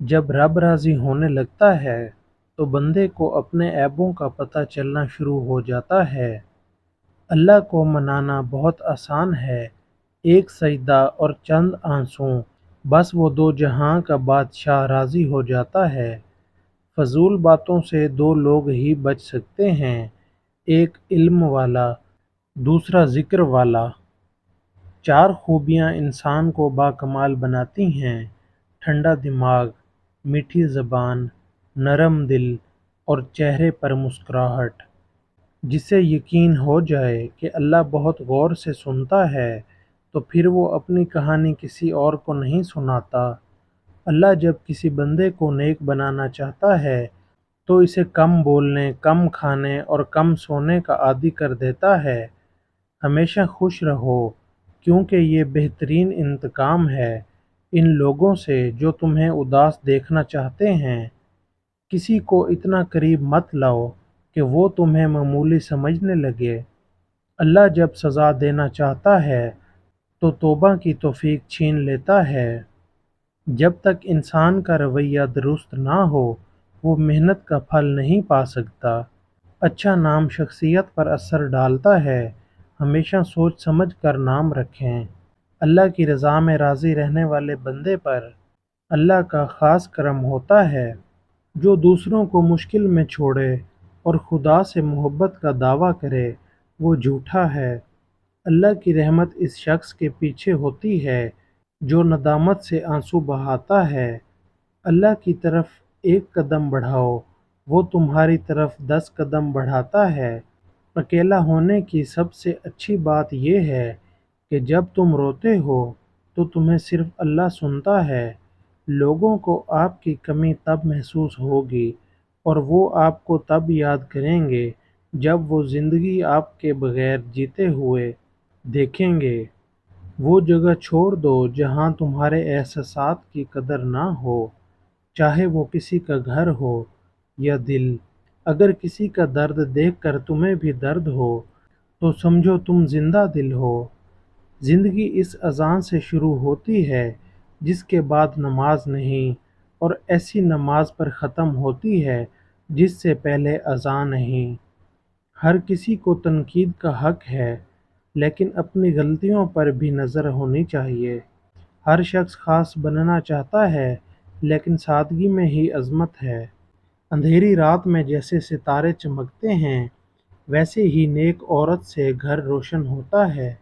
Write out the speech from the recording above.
جب رب راضی ہونے لگتا ہے تو بندے کو اپنے عیبوں کا پتہ چلنا شروع ہو جاتا ہے۔ اللہ کو منانا بہت آسان ہے، ایک سجدہ اور چند آنسوں، بس وہ دو جہاں کا بادشاہ راضی ہو جاتا ہے۔ فضول باتوں سے دو لوگ ہی بچ سکتے ہیں، ایک علم والا، دوسرا ذکر والا۔ چار خوبیاں انسان کو باکمال بناتی ہیں: ٹھنڈا دماغ، میٹھی زبان، نرم دل اور چہرے پر مسکراہٹ۔ جسے یقین ہو جائے کہ اللہ بہت غور سے سنتا ہے تو پھر وہ اپنی کہانی کسی اور کو نہیں سناتا۔ اللہ جب کسی بندے کو نیک بنانا چاہتا ہے تو اسے کم بولنے، کم کھانے اور کم سونے کا عادی کر دیتا ہے۔ ہمیشہ خوش رہو، کیونکہ یہ بہترین انتقام ہے ان لوگوں سے جو تمہیں اداس دیکھنا چاہتے ہیں۔ کسی کو اتنا قریب مت لاؤ کہ وہ تمہیں معمولی سمجھنے لگے۔ اللہ جب سزا دینا چاہتا ہے تو توبہ کی توفیق چھین لیتا ہے۔ جب تک انسان کا رویہ درست نہ ہو وہ محنت کا پھل نہیں پا سکتا۔ اچھا نام شخصیت پر اثر ڈالتا ہے، ہمیشہ سوچ سمجھ کر نام رکھیں۔ اللہ کی رضا میں راضی رہنے والے بندے پر اللہ کا خاص کرم ہوتا ہے۔ جو دوسروں کو مشکل میں چھوڑے اور خدا سے محبت کا دعویٰ کرے وہ جھوٹا ہے۔ اللہ کی رحمت اس شخص کے پیچھے ہوتی ہے جو ندامت سے آنسو بہاتا ہے۔ اللہ کی طرف ایک قدم بڑھاؤ، وہ تمہاری طرف 10 قدم بڑھاتا ہے۔ اکیلا ہونے کی سب سے اچھی بات یہ ہے کہ جب تم روتے ہو تو تمہیں صرف اللہ سنتا ہے۔ لوگوں کو آپ کی کمی تب محسوس ہوگی اور وہ آپ کو تب یاد کریں گے جب وہ زندگی آپ کے بغیر جیتے ہوئے دیکھیں گے۔ وہ جگہ چھوڑ دو جہاں تمہارے احساسات کی قدر نہ ہو، چاہے وہ کسی کا گھر ہو یا دل۔ اگر کسی کا درد دیکھ کر تمہیں بھی درد ہو تو سمجھو تم زندہ دل ہو۔ زندگی اس اذان سے شروع ہوتی ہے جس کے بعد نماز نہیں، اور ایسی نماز پر ختم ہوتی ہے جس سے پہلے اذان نہیں۔ ہر کسی کو تنقید کا حق ہے، لیکن اپنی غلطیوں پر بھی نظر ہونی چاہیے۔ ہر شخص خاص بننا چاہتا ہے، لیکن سادگی میں ہی عظمت ہے۔ اندھیری رات میں جیسے ستارے چمکتے ہیں، ویسے ہی نیک عورت سے گھر روشن ہوتا ہے۔